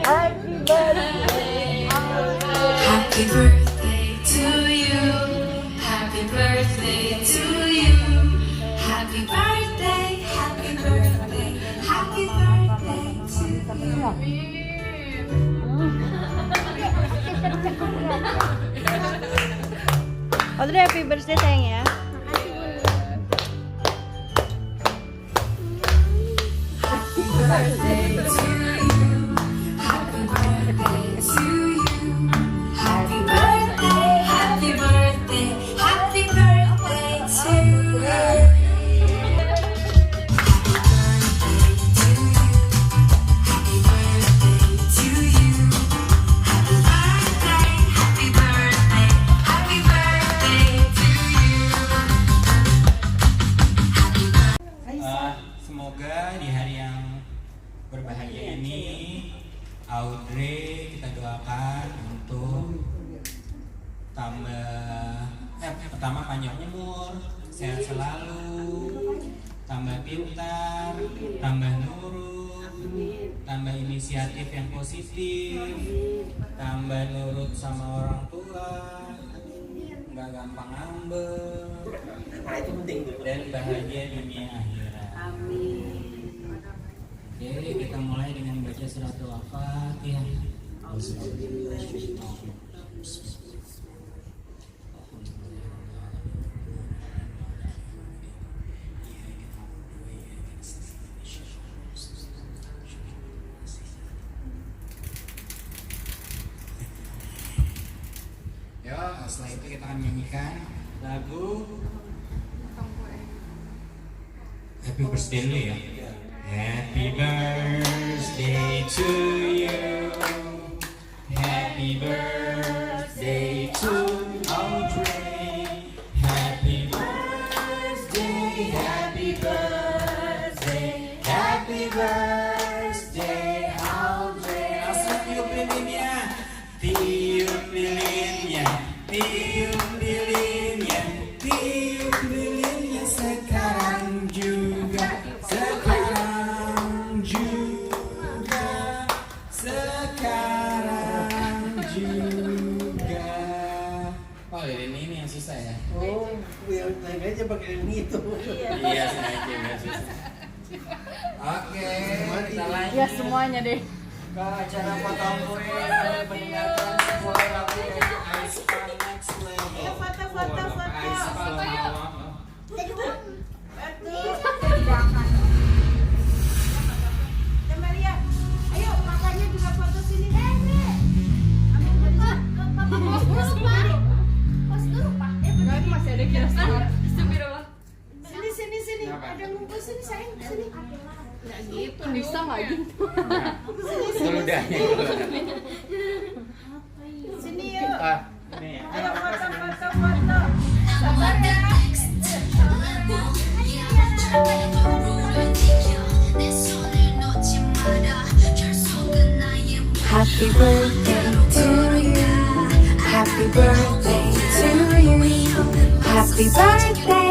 Happy birthday. Happy birthday to you. Happy birthday to you. Happy birthday, happy birthday, happy birthday to you. Audrey, happy birthday sayang ya. Happy birthday to you. Happy birthday to you. Happy birthday, happy birthday, happy birthday to you. Semoga di hari yang berbahagia ini Audrey kita doakan untuk pertama panjang umur, sehat selalu, tambah pintar, tambah nurut, tambah inisiatif yang positif, tambah nurut sama orang tua, nggak gampang ngambek, dan bahagia dunia akhirat. Oke, kita mulai dengan baca surat al-fatehah. Ya, setelah itu kita akan menyanyikan lagu Happy Birthday dulu ya. Happy birthday to you. Happy birthday to Audrey. Happy birthday, happy birthday, happy birthday Audrey. Langsung tiup lilinnya, tiup lilinnya, tiup lilinnya, tiup lilinnya sekarang juga, sekarang juga, sekarang juga. Oh, lilin ini yang susah ya? Oh, biar aja pakai lilin itu. Iya, sengaja biar susah. Oke, kita lanjut. Ya semuanya deh. Ke acara potong kue peringatan sebuah lagu dari Aispa Next Level. Foto. Maria, ayo kakaknya juga foto sini. Masih ada kira sini. Ada ngumpul sini sayang sini. Nggak gitu, bisa nggak gitu? Ludahnya. Sini yuk. Ini ya. Ayo foto. Sabar ya. Happy birthday to you. Happy birthday to you. Happy birthday.